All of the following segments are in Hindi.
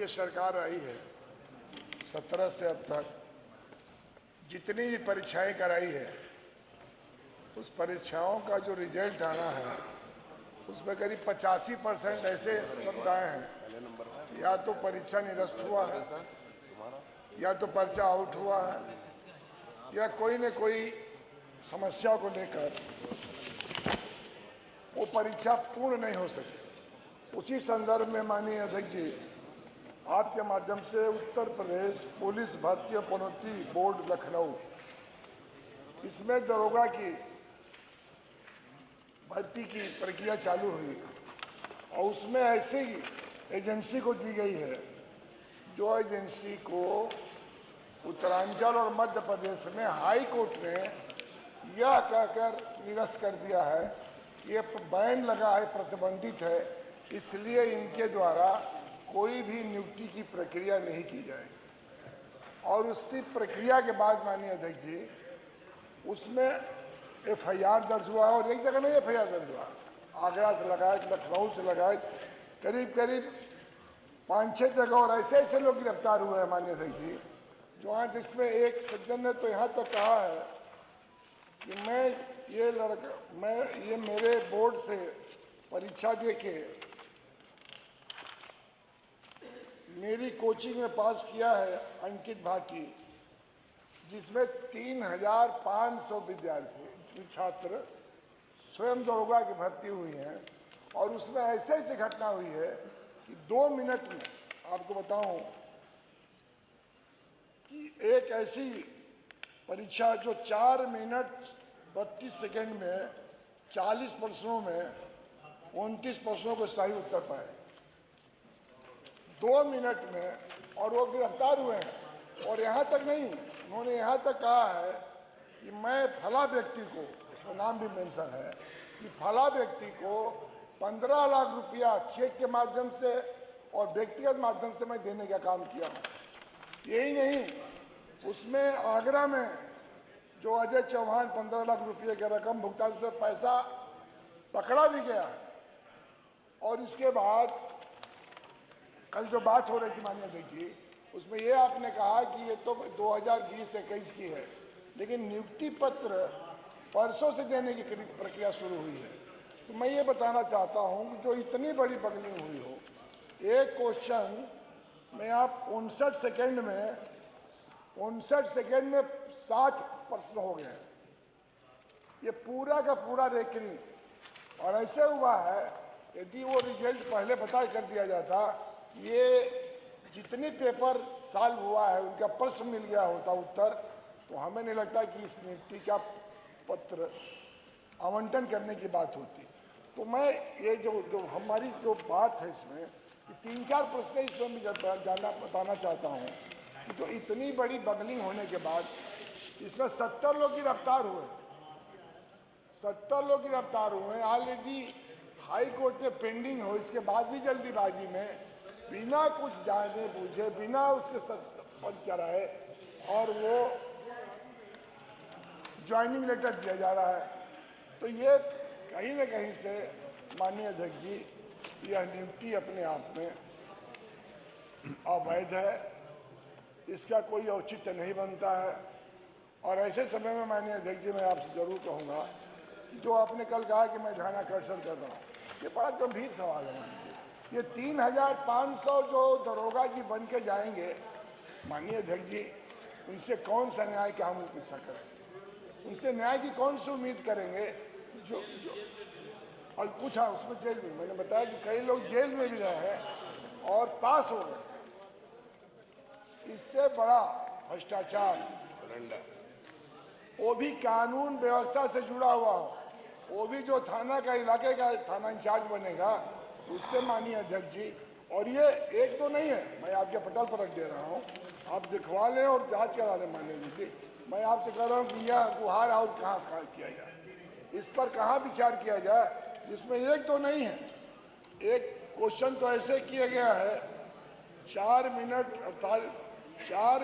ये सरकार आई है 17 से अब तक जितनी भी परीक्षाएं कराई है उस परीक्षाओं का जो रिजल्ट आना है उसमें करीब 85% ऐसे शब्द आए हैं या तो परीक्षा निरस्त हुआ है या तो पर्चा आउट हुआ है या कोई न कोई समस्या को लेकर वो परीक्षा पूर्ण नहीं हो सकी। उसी संदर्भ में माननीय अध्यक्ष जी आपके माध्यम से उत्तर प्रदेश पुलिस भर्ती और पदोन्नति बोर्ड लखनऊ इसमें दरोगा की भर्ती की प्रक्रिया चालू हुई और उसमें ऐसी एजेंसी को दी गई है जो एजेंसी को उत्तरांचल और मध्य प्रदेश में हाई कोर्ट ने यह कहकर निरस्त कर दिया है कि ये बैन लगा है, प्रतिबंधित है, इसलिए इनके द्वारा कोई भी नियुक्ति की प्रक्रिया नहीं की जाएगी। और उसी प्रक्रिया के बाद माननीय अध्यक्ष जी उसमें एफआईआर दर्ज हुआ है और एक जगह नहीं एफआईआर दर्ज हुआ, आगरा से लगाए, लखनऊ से लगाए, करीब करीब 5-6 जगह और ऐसे ऐसे लोग गिरफ्तार हुए हैं माननीय अध्यक्ष जी। जो आज इसमें एक सज्जन ने तो यहाँ तक तो कहा है कि मैं मेरे बोर्ड से परीक्षा दे के मेरी कोचिंग में पास किया है अंकित भाटी, जिसमें 3,500 विद्यार्थी छात्र स्वयं दरोगा की भर्ती हुई हैं और उसमें ऐसे ऐसी घटना हुई है कि 2 मिनट में आपको बताऊं कि एक ऐसी परीक्षा जो 4 मिनट 32 सेकंड में 40 प्रश्नों में 29 प्रश्नों को सही उत्तर पाए 2 मिनट में, और वो गिरफ्तार हुए हैं। और यहाँ तक नहीं, उन्होंने यहाँ तक कहा है कि मैं फला व्यक्ति को, उसमें नाम भी मेंशन है कि फला व्यक्ति को 15 लाख रुपया चेक के माध्यम से और व्यक्तिगत माध्यम से मैं देने का काम किया हूँ। यही नहीं, उसमें आगरा में जो अजय चौहान 15 लाख रुपये की रकम भुगतान, उसमें पैसा पकड़ा भी गया। और इसके बाद कल जो बात हो रही थी माननीय अध्यक्ष जी, उसमें ये आपने कहा कि ये तो 2020-21 की है, लेकिन नियुक्ति पत्र परसों से देने की प्रक्रिया शुरू हुई है। तो मैं ये बताना चाहता हूँ कि जो इतनी बड़ी बगलिंग हुई हो, एक क्वेश्चन में आप 59 सेकेंड में 60 प्रश्न हो गए, ये पूरा का पूरा रेकरिंग। और ऐसे हुआ है, यदि वो रिजल्ट पहले पता कर दिया जाता, ये जितने पेपर सॉल्व हुआ है उनका प्रश्न मिल गया होता उत्तर, तो हमें नहीं लगता कि इस नियुक्ति का पत्र आवंटन करने की बात होती। तो मैं ये जो हमारी जो बात है इसमें कि 3-4 प्रश्न इसमें मैं बताना चाहता हूँ कि तो इतनी बड़ी बगलिंग होने के बाद इसमें 70 लोग गिरफ्तार हुए, 70 लोग गिरफ्तार हुए। ऑलरेडी हाई कोर्ट में पेंडिंग हो, इसके बाद भी जल्दीबाजी में बिना कुछ जाने बूझे, बिना उसके सत्यापन कराए और वो ज्वाइनिंग लेटर दिया जा रहा है। तो ये कहीं न कहीं से माननीय अध्यक्ष जी यह नियुक्ति अपने आप में अवैध है, इसका कोई औचित्य नहीं बनता है। और ऐसे समय में माननीय अध्यक्ष जी मैं आपसे जरूर कहूँगा, जो आपने कल कहा कि मैं ध्यानाकर्षण कर रहा हूँ, ये बड़ा गंभीर सवाल है। ये 3,500 जो दरोगा जी बन के जाएंगे माननीय अध्यक्ष जी, उनसे कौन सा न्याय का हम अपेक्षा करेंगे, उनसे न्याय की कौन सी उम्मीद करेंगे। जो और पूछा उसमें जेल में, मैंने बताया कि कई लोग जेल में भी रहे हैं और पास हो गए। इससे बड़ा भ्रष्टाचार, वो भी कानून व्यवस्था से जुड़ा हुआ हो, वो भी जो थाना का इलाके का थाना इंचार्ज बनेगा उससे माननीय अध्यक्ष जी। और ये एक तो नहीं है, मैं आपके पटल पर रख दे रहा हूँ, आप दिखवा लें और जांच करा लें माननीय जी। मैं आपसे कह रहा हूँ कि यह गुहार और कहाँ से किया जाए, इस पर कहाँ विचार किया जाए, जिसमें एक तो नहीं है। एक क्वेश्चन तो ऐसे किया गया है 4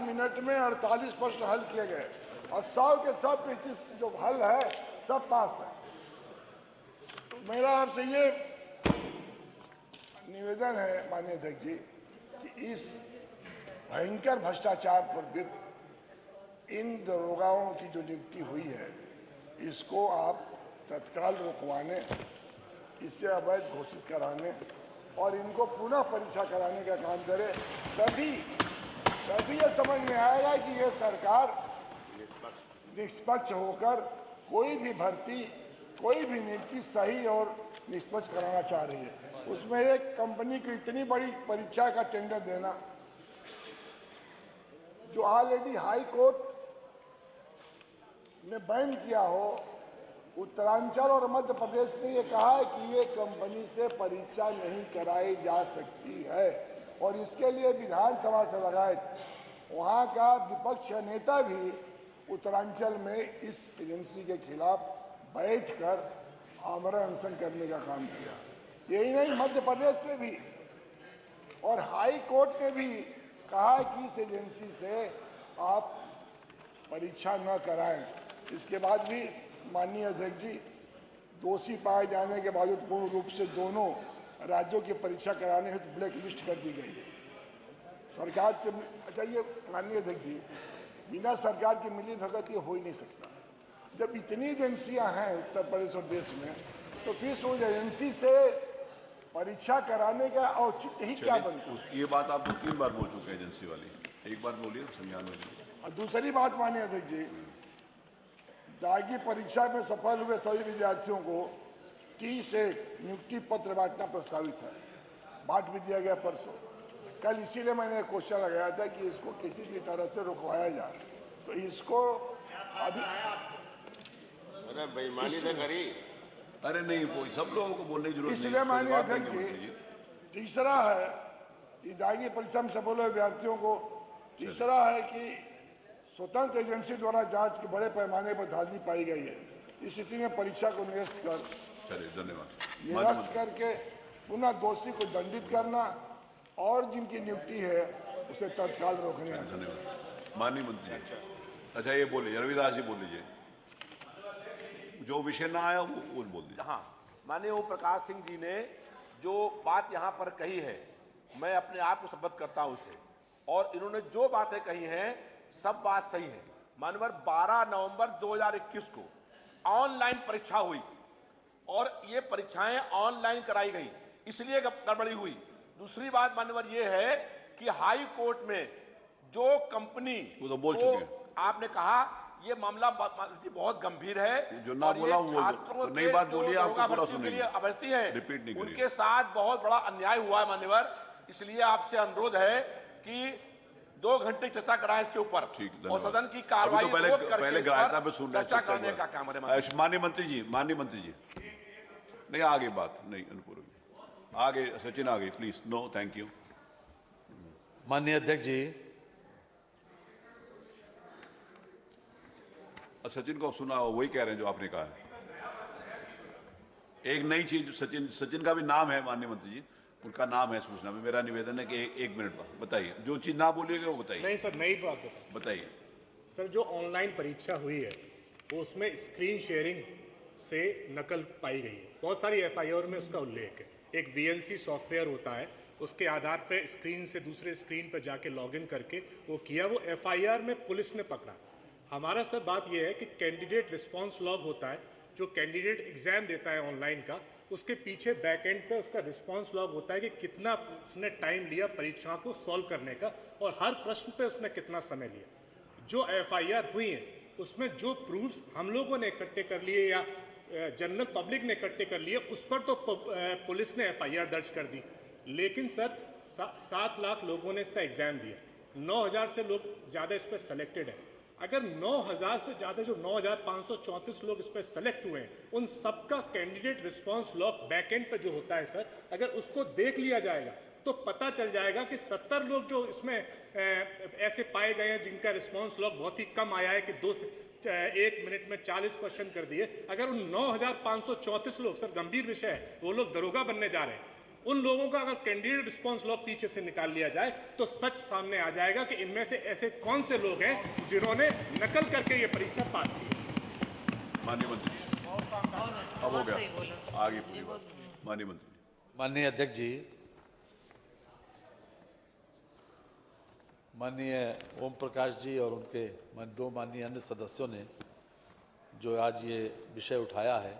मिनट में 48 प्रश्न हल किए गए और 100 के 100 पेचिस जो हल है सब पास है। तो मेरा आपसे ये निवेदन है माननीय अध्यक्ष जी कि इस भयंकर भ्रष्टाचार पर भी इन दरोगाओं की जो नियुक्ति हुई है इसको आप तत्काल रुकवाने, इसे अवैध घोषित कराने और इनको पुनः परीक्षा कराने का काम करें। तभी ये समझ में आएगा कि ये सरकार निष्पक्ष होकर कोई भी भर्ती, कोई भी नियुक्ति सही और निष्पक्ष कराना चाह रही है। उसमें एक कंपनी को इतनी बड़ी परीक्षा का टेंडर देना जो ऑलरेडी हाई कोर्ट ने बैन किया हो। उत्तरांचल और मध्य प्रदेश ने ये कहा है कि ये कंपनी से परीक्षा नहीं कराई जा सकती है और इसके लिए विधानसभा से लगाए वहाँ का विपक्ष नेता भी उत्तरांचल में इस एजेंसी के खिलाफ बैठकर आमरण अनशन करने का काम किया। यही नहीं, मध्य प्रदेश ने भी और हाई कोर्ट ने भी कहा कि इस एजेंसी से आप परीक्षा न कराएं। इसके बाद भी माननीय अध्यक्ष जी, दोषी पाए जाने के बावजूद पूर्ण रूप से दोनों राज्यों की परीक्षा कराने हेतु ब्लैक लिस्ट कर दी गई है सरकार से। अच्छा, ये माननीय अध्यक्ष जी, बिना सरकार की मिली भगत ये हो ही नहीं सकता। जब इतनी एजेंसियां हैं उत्तर प्रदेश और देश में, तो फिर उस एजेंसी से परीक्षा कराने का औचित्य ही क्या बनता है? ये बात आप 2-3 बार बोल चुके हैं एजेंसी वाली, एक बार बोलिए, संज्ञान में लीजिए। और दूसरी बात माननीय अध्यक्ष जी, दागी परीक्षा में सफल हुए सभी विद्यार्थियों को 30 नियुक्ति पत्र बांटना प्रस्तावित है। बांट भी दिया गया परसों। कल इसीलिए मैंने एक क्वेश्चन लगाया था कि इसको किसी भी तरह से रुकवाया जाए, तो इसको अभी बेईमानी न करी। अरे नहीं, कोई सब लोगों को बोलने की जरूरत नहीं। इसलिए माननीय अध्यक्ष जी, तीसरा है कि दागी परीक्षा में सफल हुए विद्यार्थियों को, तीसरा है कि स्वतंत्र एजेंसी द्वारा जांच के बड़े पैमाने पर धांधली पाई गई है। इस स्थिति में परीक्षा को निरस्त करके पुनः दोषी को दंडित करना और जिनकी नियुक्ति है उसे तत्काल रोकने। धन्यवाद माननीय मंत्री जी। अच्छा, ये बोलिए, रविदास जी बोल लीजिए, जो विषय ना आया वो बोल दीजिए। हाँ, माननीय ओम प्रकाश सिंह जी ने जो बात यहाँ पर कही है, मैं अपने आप को संबद्ध करता हूँ उससे, और इन्होंने जो बातें कही हैं सब बात सही है। माननीय 12 नवंबर 2021 को ऑनलाइन परीक्षा हुई और ये परीक्षाएं ऑनलाइन कराई गई, इसलिए गड़बड़ी हुई। दूसरी बात माननीय ये है कि हाई कोर्ट में जो कंपनी वो तो बोल चुके हैं, आपने कहा ये मामला बहुत गंभीर है, जो ना बोला वो तो नई बात बोलिए, आपको पूरा सुनेंगे, अभ्यर्थी है रिपीट नहीं करिए। उनके साथ बहुत बड़ा अन्याय हुआ है मान्यवर, इसलिए आपसे अनुरोध है कि 2 घंटे चर्चा कराएं इसके ऊपर और सदन की कार्रवाई पहले ग्राह्यता पे सुन रहे चर्चा करने का काम है। माननीय मंत्री जी नहीं, आगे बात नहीं, अनुपूरक आगे, सचिन आगे प्लीज। No, thank you. माननीय अध्यक्ष जी, सचिन को सुना, वही कह रहे हैं जो आपने कहा है। एक नई चीज, सचिन का भी नाम है माननीय मंत्री जी, उनका नाम है सूचना में। मेरा निवेदन है कि एक मिनट बताइए, जो चीज ना बोलिएगा वो बताइए। नहीं सर, नई बात बताइए सर। जो ऑनलाइन परीक्षा हुई है वो उसमें स्क्रीन शेयरिंग से नकल पाई गई है। बहुत सारी एफआईआर में उसका उल्लेख है। एक वीएनसी सॉफ्टवेयर होता है, उसके आधार पर स्क्रीन से दूसरे स्क्रीन पर जाके लॉगिन करके वो किया, वो एफआईआर में पुलिस ने पकड़ा। हमारा सर बात यह है कि कैंडिडेट रिस्पांस लॉग होता है, जो कैंडिडेट एग्जाम देता है ऑनलाइन का, उसके पीछे बैक एंड पे उसका रिस्पांस लॉग होता है कि कितना उसने टाइम लिया परीक्षा को सॉल्व करने का और हर प्रश्न पे उसने कितना समय लिया। जो एफआईआर हुई है उसमें जो प्रूफ्स हम लोगों ने इकट्ठे कर लिए या जनरल पब्लिक ने इकट्ठे कर लिए, उस पर तो पुलिस ने एफआईआर दर्ज कर दी, लेकिन सर 7 लाख लोगों ने इसका एग्जाम दिया, 9,000 से लोग ज़्यादा इस पर सेलेक्टेड है। अगर 9,000 से ज़्यादा जो 9,534 लोग इस पर सेलेक्ट हुए हैं, उन सबका कैंडिडेट रिस्पांस लॉग बैकएंड पे जो होता है सर, अगर उसको देख लिया जाएगा तो पता चल जाएगा कि 70 लोग जो इसमें ऐसे पाए गए हैं जिनका रिस्पांस लॉग बहुत ही कम आया है कि 2 से 1 मिनट में 40 क्वेश्चन कर दिए। अगर उन 9,534 लोग, सर गंभीर विषय है, वो लोग दरोगा बनने जा रहे हैं, उन लोगों का अगर कैंडिडेट रिस्पांस लॉग पीछे से निकाल लिया जाए तो सच सामने आ जाएगा कि इनमें से ऐसे कौन से लोग हैं जिन्होंने नकल करके ये परीक्षा पास की। माननीय मंत्री अब हो गया, आगे पूरी बात। माननीय मंत्री। माननीय अध्यक्ष जी, माननीय ओम प्रकाश जी और उनके दो माननीय अन्य सदस्यों ने जो आज ये विषय उठाया है,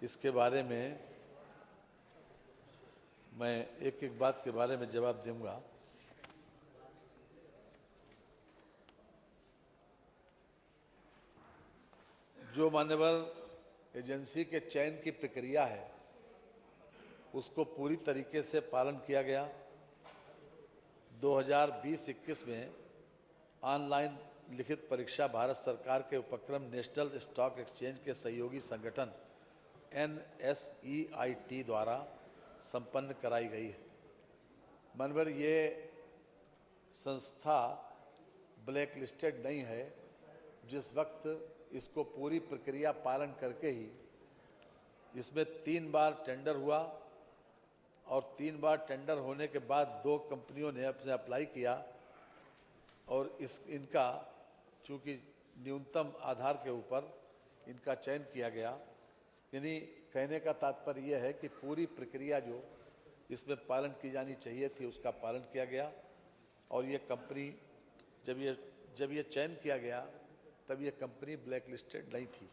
इसके बारे में मैं एक एक बात के बारे में जवाब दूंगा। जो मान्यवर एजेंसी के चयन की प्रक्रिया है उसको पूरी तरीके से पालन किया गया। 2020-21 में ऑनलाइन लिखित परीक्षा भारत सरकार के उपक्रम नेशनल स्टॉक एक्सचेंज के सहयोगी संगठन NSEIT द्वारा संपन्न कराई गई है। मानवर ये संस्था ब्लैक लिस्टेड नहीं है। जिस वक्त इसको पूरी प्रक्रिया पालन करके ही इसमें 3 बार टेंडर हुआ और 3 बार टेंडर होने के बाद 2 कंपनियों ने अपने अप्लाई किया और इनका चूँकि न्यूनतम आधार के ऊपर इनका चयन किया गया। यानी कहने का तात्पर्य यह है कि पूरी प्रक्रिया जो इसमें पालन की जानी चाहिए थी उसका पालन किया गया और ये कंपनी जब ये चयन किया गया तब ये कंपनी ब्लैक लिस्टेड नहीं थी।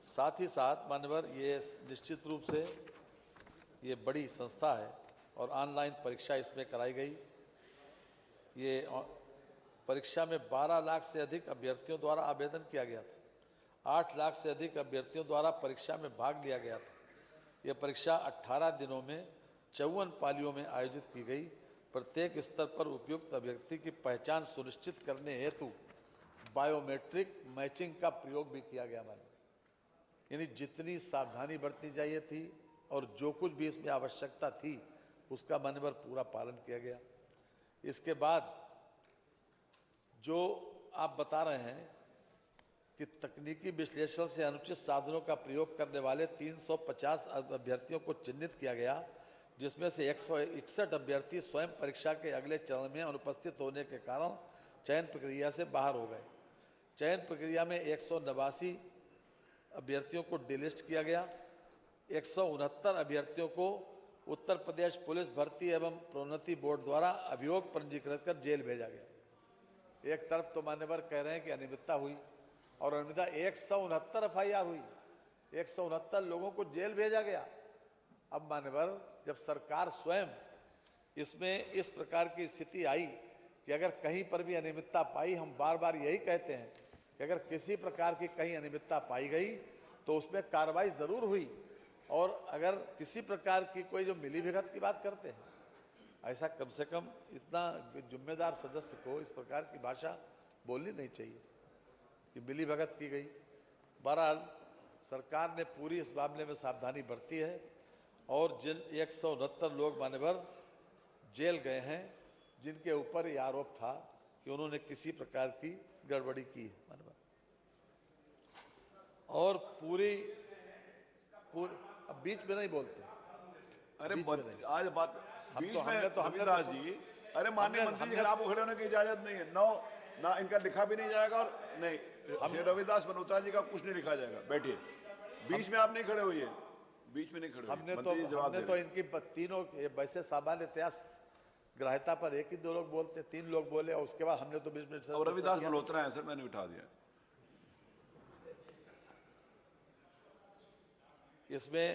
साथ ही साथ मान्यवर ये निश्चित रूप से ये बड़ी संस्था है और ऑनलाइन परीक्षा इसमें कराई गई। ये परीक्षा में 12 लाख से अधिक अभ्यर्थियों द्वारा आवेदन किया गया था। 8 लाख से अधिक अभ्यर्थियों द्वारा परीक्षा में भाग लिया गया था। यह परीक्षा 18 दिनों में 54 पालियों में आयोजित की गई। प्रत्येक स्तर पर उपयुक्त अभ्यर्थी की पहचान सुनिश्चित करने हेतु बायोमेट्रिक मैचिंग का प्रयोग भी किया गया। यानी जितनी सावधानी बरतनी चाहिए थी और जो कुछ भी इसमें आवश्यकता थी उसका मान्यवर पूरा पालन किया गया। इसके बाद जो आप बता रहे हैं कि तकनीकी विश्लेषण से अनुचित साधनों का प्रयोग करने वाले 350 अभ्यर्थियों को चिन्हित किया गया, जिसमें से 161 अभ्यर्थी स्वयं परीक्षा के अगले चरण में अनुपस्थित होने के कारण चयन प्रक्रिया से बाहर हो गए। चयन प्रक्रिया में 189 अभ्यर्थियों को डिलिस्ट किया गया। 169 अभ्यर्थियों को उत्तर प्रदेश पुलिस भर्ती एवं प्रोन्नति बोर्ड द्वारा अभियोग पंजीकृत कर जेल भेजा गया। एक तरफ तो मान्यवर कह रहे हैं कि अनियमितता हुई और अनियमितता 169 FIR हुई, 169 लोगों को जेल भेजा गया। अब मान्यवर जब सरकार स्वयं इसमें इस प्रकार की स्थिति आई कि अगर कहीं पर भी अनियमितता पाई, हम बार बार यही कहते हैं कि अगर किसी प्रकार की कहीं अनियमितता पाई गई तो उसमें कार्रवाई ज़रूर हुई और अगर किसी प्रकार की कोई जो मिलीभगत की बात करते हैं, ऐसा कम से कम इतना जिम्मेदार सदस्य को इस प्रकार की भाषा बोलनी नहीं चाहिए कि मिलीभगत की गई। बहरहाल सरकार ने पूरी इस मामले में सावधानी बरती है और जिन 169 लोग मान्यवर जेल गए हैं जिनके ऊपर ये आरोप था कि उन्होंने किसी प्रकार की गड़बड़ी की है मान्यवर, और पूरी अब बीच में नहीं बोलते। अरे बीच में नहीं। आज बात हम बीच तो- में हमने तो- रविदास जी, अरे माननीय हमने- मंत्री जी आपको खड़े होने की इजाजत नहीं है। ना इनका लिखा भी नहीं जाएगा और नहीं श्री रविदास मल्होत्रा जी का कुछ नहीं लिखा जाएगा। बैठिए, बीच में आप नहीं खड़े हुई है, बीच में नहीं खड़े हुई। हमने मंत्री जी जवाब तो दे रहे हैं। इनकी तीनों वैसे सामान्यतया ग्राह्यता पर एक ही 2 लोग बोलते, 3 लोग बोले और उसके बाद हमने तो बीच में अब रविदास मल्होत्रा है सर, मैंने उठा दिया। इसमें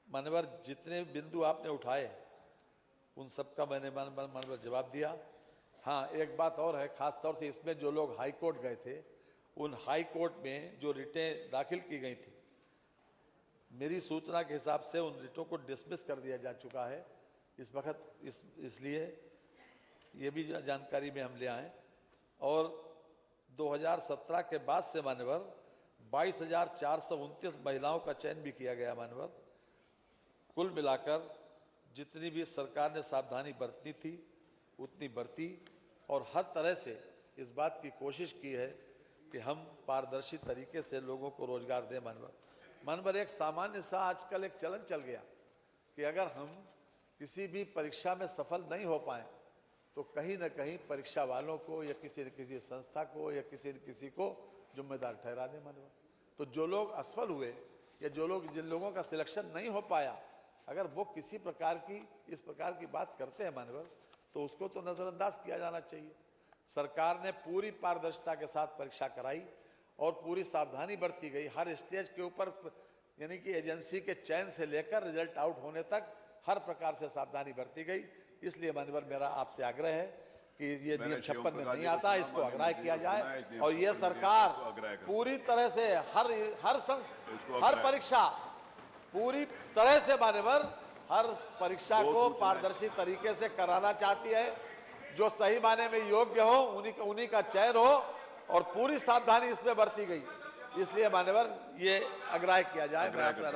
मान्यवर जितने बिंदु आपने उठाए उन सब का मैंने मान्यवर जवाब दिया। हाँ, एक बात और है, खास तौर से इसमें जो लोग हाई कोर्ट गए थे उन हाई कोर्ट में जो रिटें दाखिल की गई थी, मेरी सूचना के हिसाब से उन रिटों को डिसमिस कर दिया जा चुका है इस वक्त। इसलिए ये भी जानकारी में हम ले आए। और 2017 के बाद से मान्यवर 22,429 महिलाओं का चयन भी किया गया मान्यवर। कुल मिलाकर जितनी भी सरकार ने सावधानी बरतनी थी उतनी बरती और हर तरह से इस बात की कोशिश की है कि हम पारदर्शी तरीके से लोगों को रोजगार दें मान्यवर। एक सामान्य सा आजकल एक चलन चल गया कि अगर हम किसी भी परीक्षा में सफल नहीं हो पाए तो कहीं ना कहीं परीक्षा वालों को या किसी न किसी संस्था को या किसी न किसी को जिम्मेदार ठहरा दें मान्यवर। तो जो लोग असफल हुए या जिन लोगों का सिलेक्शन नहीं हो पाया अगर वो किसी प्रकार की इस प्रकार की बात करते हैं मान्यवर, तो उसको तो नजरअंदाज किया जाना चाहिए। सरकार ने पूरी पारदर्शिता के साथ परीक्षा कराई और पूरी सावधानी बरती गई। हर स्टेज के ऊपर यानी कि एजेंसी के चयन से लेकर रिजल्ट आउट होने तक हर प्रकार से सावधानी बरती गई। इसलिए मान्यवर मेरा आपसे आग्रह है कि ये नियम 56 में नहीं आता, इसको अग्राह्य किया जाए और ये सरकार पूरी तरह से हर परीक्षा पूरी तरह से मान्यवर हर परीक्षा को पारदर्शी तरीके से कराना चाहती है। जो सही माने में योग्य हो उन्हीं का चयन हो और पूरी सावधानी इसमें बरती गई। इसलिए मान्यवर ये अग्राह्य किया जाए। मैं अपना